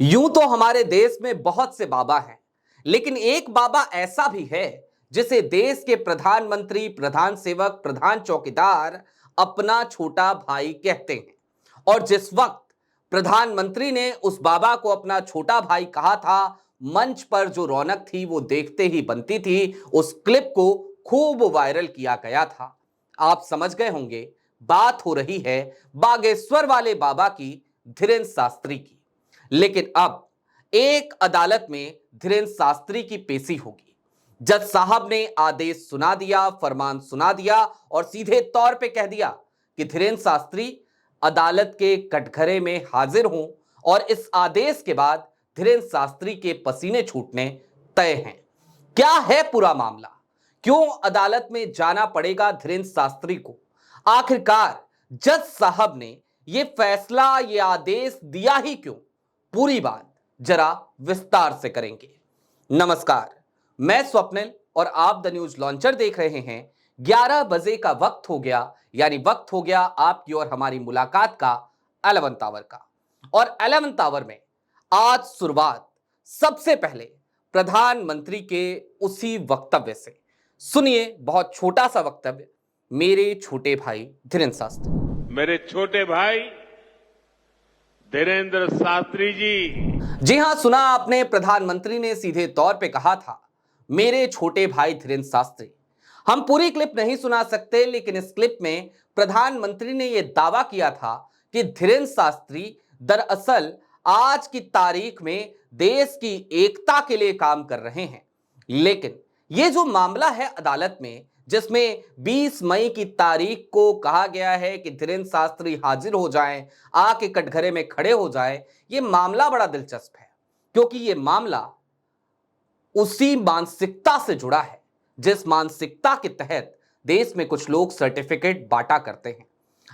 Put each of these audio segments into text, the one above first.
यूं तो हमारे देश में बहुत से बाबा हैं, लेकिन एक बाबा ऐसा भी है जिसे देश के प्रधानमंत्री, प्रधान सेवक, प्रधान चौकीदार अपना छोटा भाई कहते हैं। और जिस वक्त प्रधानमंत्री ने उस बाबा को अपना छोटा भाई कहा था, मंच पर जो रौनक थी वो देखते ही बनती थी। उस क्लिप को खूब वायरल किया गया था। आप समझ गए होंगे, बात हो रही है बागेश्वर वाले बाबा की, धीरेन्द्र शास्त्री की। लेकिन अब एक अदालत में धीरेन्द्र शास्त्री की पेशी होगी। जज साहब ने आदेश सुना दिया, फरमान सुना दिया और सीधे तौर पे कह दिया कि धीरेन्द्र शास्त्री अदालत के कटघरे में हाजिर हों। और इस आदेश के बाद धीरेन्द्र शास्त्री के पसीने छूटने तय हैं। क्या है पूरा मामला? क्यों अदालत में जाना पड़ेगा धीरेन्द्र शास्त्री को? आखिरकार जज साहब ने यह फैसला, यह आदेश दिया ही क्यों? पूरी बात जरा विस्तार से करेंगे। नमस्कार, मैं स्वप्निल और आप द न्यूज लॉन्चर देख रहे हैं। 11 बजे का वक्त हो गया, यानी वक्त हो गया आपकी और हमारी मुलाकात का 11th आवर का। और 11th आवर में आज शुरुआत सबसे पहले प्रधानमंत्री के उसी वक्तव्य से। सुनिए, बहुत छोटा सा वक्तव्य मेरे छोटे भाई धीरेन्द्र शास्त्री। मेरे छोटे भाई धीरेन्द्र शास्त्री जी हां, सुना आपने, प्रधानमंत्री ने सीधे तौर पे कहा था, मेरे छोटे भाई धीरेन्द्र शास्त्री। हम पूरी क्लिप नहीं सुना सकते, लेकिन इस क्लिप में प्रधानमंत्री ने यह दावा किया था कि धीरेन्द्र शास्त्री दरअसल आज की तारीख में देश की एकता के लिए काम कर रहे हैं। लेकिन यह जो मामला है अदालत में, जिसमें 20 मई की तारीख को कहा गया है कि धीरेन्द्र शास्त्री हाजिर हो जाएं, आके कटघरे में खड़े हो जाएं, यह मामला बड़ा दिलचस्प है, क्योंकि यह मामला उसी मानसिकता से जुड़ा है जिस मानसिकता के तहत देश में कुछ लोग सर्टिफिकेट बांटा करते हैं।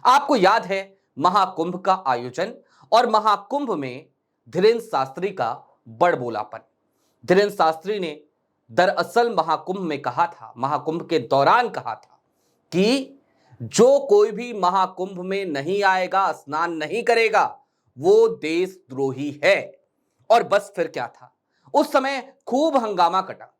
आपको याद है महाकुंभ का आयोजन, और महाकुंभ में धीरेन्द्र शास्त्री का बड़बोलापन। धीरेन्द्र शास्त्री ने दरअसल महाकुंभ में कहा था, महाकुंभ के दौरान कहा था कि जो कोई भी महाकुंभ में नहीं आएगा, स्नान नहीं करेगा, वो देशद्रोही है। और बस फिर क्या था, उस समय खूब हंगामा कटा,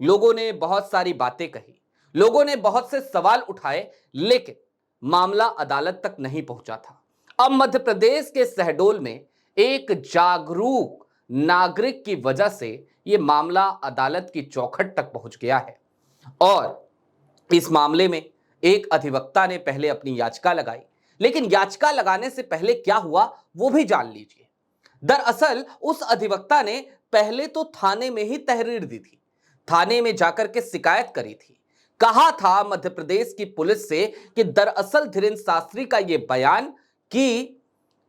लोगों ने बहुत सारी बातें कही, लोगों ने बहुत से सवाल उठाए, लेकिन मामला अदालत तक नहीं पहुंचा था। अब मध्य प्रदेश के शहडोल में एक जागरूक नागरिक की वजह से यह मामला अदालत की चौखट तक पहुंच गया है। और इस मामले में एक अधिवक्ता ने पहले अपनी याचिका लगाई, लेकिन याचिका लगाने से पहले क्या हुआ वो भी जान लीजिए। दरअसल उस अधिवक्ता ने पहले तो थाने में ही तहरीर दी थी, थाने में जाकर के शिकायत करी थी। कहा था मध्य प्रदेश की पुलिस से कि दरअसल धीरेन्द्र शास्त्री का यह बयान कि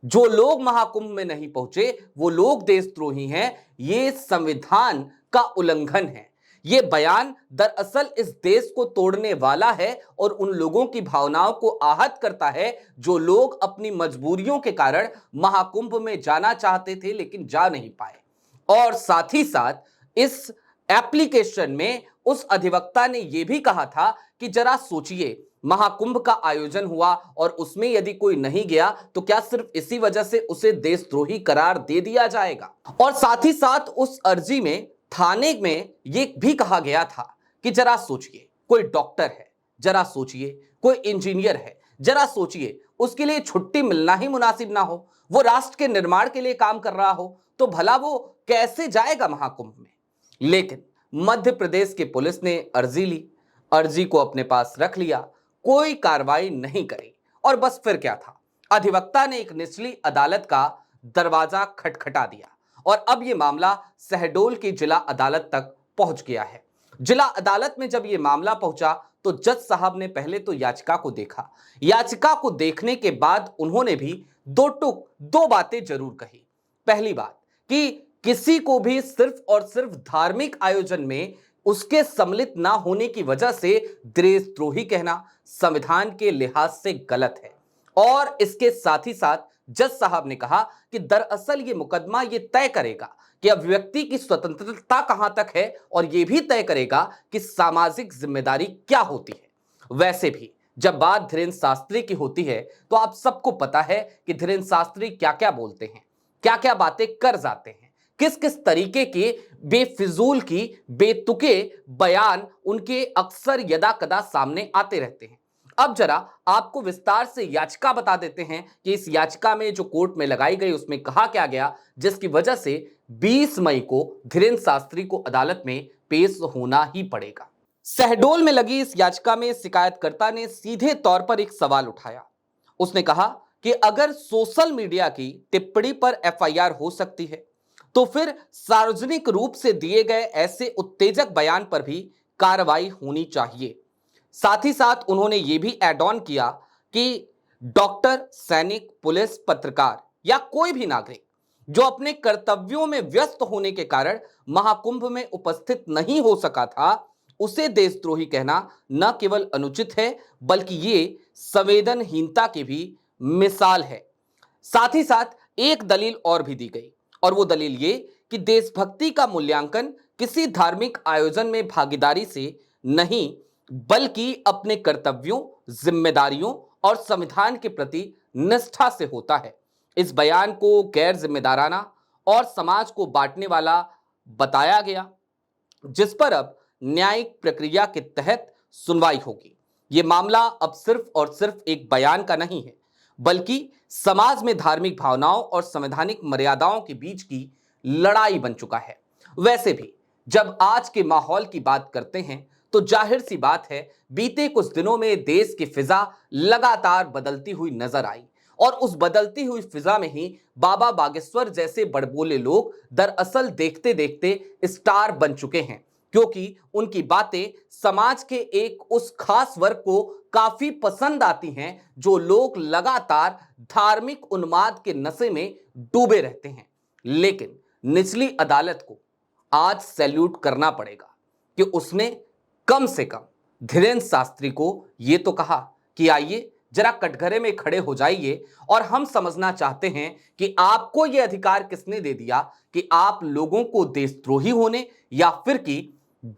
जो लोग महाकुंभ में नहीं पहुंचे वो लोग देशद्रोही हैं, ये संविधान का उल्लंघन है। ये बयान दरअसल इस देश को तोड़ने वाला है और उन लोगों की भावनाओं को आहत करता है जो लोग अपनी मजबूरियों के कारण महाकुंभ में जाना चाहते थे लेकिन जा नहीं पाए। और साथ ही साथ इस एप्लीकेशन में उस अधिवक्ता ने यह भी कहा था कि जरा सोचिए, महाकुंभ का आयोजन हुआ और उसमें यदि कोई नहीं गया तो क्या सिर्फ इसी वजह से उसे देशद्रोही करार दे दिया जाएगा? और साथ ही साथ उस अर्जी में थाने में यह भी कहा गया था कि जरा सोचिए, कोई डॉक्टर है, जरा सोचिए, कोई इंजीनियर है, जरा सोचिए, उसके लिए छुट्टी मिलना ही मुनासिब ना हो, वो राष्ट्र के निर्माण के लिए काम कर रहा हो, तो भला वो कैसे जाएगा महाकुंभ में? लेकिन मध्य प्रदेश की पुलिस ने अर्जी ली, अर्जी को अपने पास रख लिया, कोई कार्रवाई नहीं करी। और बस फिर क्या था, अधिवक्ता ने एक निचली अदालत का दरवाजा खटखटा दिया और अब यह मामला शहडोल की जिला अदालत तक पहुंच गया है। जिला अदालत में जब यह मामला पहुंचा तो जज साहब ने पहले तो याचिका को देखा। याचिका को देखने के बाद उन्होंने भी दो बातें जरूर कही। पहली बात कि किसी को भी सिर्फ और सिर्फ धार्मिक आयोजन में उसके सम्मिलित ना होने की वजह से देशद्रोही कहना संविधान के लिहाज से गलत है। और इसके साथ ही साथ जज साहब ने कहा कि दरअसल ये मुकदमा ये तय करेगा कि अभिव्यक्ति की स्वतंत्रता कहां तक है और यह भी तय करेगा कि सामाजिक जिम्मेदारी क्या होती है। वैसे भी जब बात धीरेन्द्र शास्त्री की होती है तो आप सबको पता है कि धीरेन्द्र शास्त्री क्या क्या बोलते हैं, क्या क्या बातें कर जाते हैं, किस किस तरीके के बेफिजूल की बेतुके बयान उनके अक्सर यदा कदा सामने आते रहते हैं। अब जरा आपको विस्तार से याचिका बता देते हैं कि इस याचिका में जो कोर्ट में लगाई गई उसमें कहा क्या गया, जिसकी वजह से 20 मई को धीरेन्द्र शास्त्री को अदालत में पेश होना ही पड़ेगा। शहडोल में लगी इस याचिका में शिकायतकर्ता ने सीधे तौर पर एक सवाल उठाया। उसने कहा कि अगर सोशल मीडिया की टिप्पणी पर एफआईआर हो सकती है तो फिर सार्वजनिक रूप से दिए गए ऐसे उत्तेजक बयान पर भी कार्रवाई होनी चाहिए। साथ ही साथ उन्होंने यह भी ऐड ऑन किया कि डॉक्टर, सैनिक, पुलिस, पत्रकार या कोई भी नागरिक जो अपने कर्तव्यों में व्यस्त होने के कारण महाकुंभ में उपस्थित नहीं हो सका था, उसे देशद्रोही कहना न केवल अनुचित है बल्कि ये संवेदनहीनता की भी मिसाल है। साथ ही साथ एक दलील और भी दी गई और वो दलील ये कि देशभक्ति का मूल्यांकन किसी धार्मिक आयोजन में भागीदारी से नहीं बल्कि अपने कर्तव्यों, जिम्मेदारियों और संविधान के प्रति निष्ठा से होता है। इस बयान को गैर जिम्मेदाराना और समाज को बांटने वाला बताया गया, जिस पर अब न्यायिक प्रक्रिया के तहत सुनवाई होगी। यह मामला अब सिर्फ और सिर्फ एक बयान का नहीं है बल्कि समाज में धार्मिक भावनाओं और संवैधानिक मर्यादाओं के बीच की लड़ाई बन चुका है। वैसे भी जब आज के माहौल की बात करते हैं तो जाहिर सी बात है, बीते कुछ दिनों में देश की फिजा लगातार बदलती हुई नजर आई और उस बदलती हुई फिजा में ही बाबा बागेश्वर जैसे बड़बोले लोग दरअसल देखते देखते स्टार बन चुके हैं, क्योंकि उनकी बातें समाज के एक उस खास वर्ग को काफी पसंद आती हैं जो लोग लगातार धार्मिक उन्माद के नशे में डूबे रहते हैं। लेकिन निचली अदालत को आज सैल्यूट करना पड़ेगा कि उसने कम से कम धीरेन्द्र शास्त्री को यह तो कहा कि आइए जरा कटघरे में खड़े हो जाइए और हम समझना चाहते हैं कि आपको यह अधिकार किसने दे दिया कि आप लोगों को देशद्रोही होने या फिर कि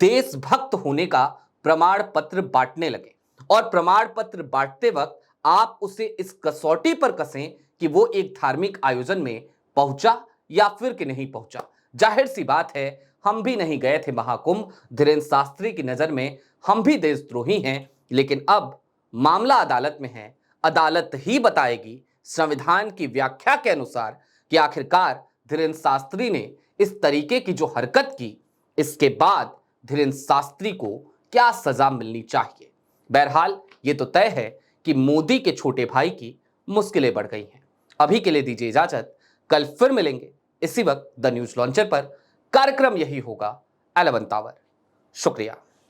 देशभक्त होने का प्रमाण पत्र बांटने लगे और प्रमाण पत्र बांटते वक्त आप उसे इस कसौटी पर कसें कि वो एक धार्मिक आयोजन में पहुंचा या फिर कि नहीं पहुंचा। जाहिर सी बात है, हम भी नहीं गए थे महाकुंभ, धीरेन्द्र शास्त्री की नजर में हम भी देशद्रोही हैं, लेकिन अब मामला अदालत में है। अदालत ही बताएगी संविधान की व्याख्या के अनुसार कि आखिरकार धीरेन्द्र शास्त्री ने इस तरीके की जो हरकत की, इसके बाद धीरेन्द्र शास्त्री को क्या सजा मिलनी चाहिए। बहरहाल ये तो तय है कि मोदी के छोटे भाई की मुश्किलें बढ़ गई हैं। अभी के लिए दीजिए इजाजत, कल फिर मिलेंगे इसी वक्त द न्यूज लॉन्चर पर। कार्यक्रम यही होगा 11 आवर। शुक्रिया।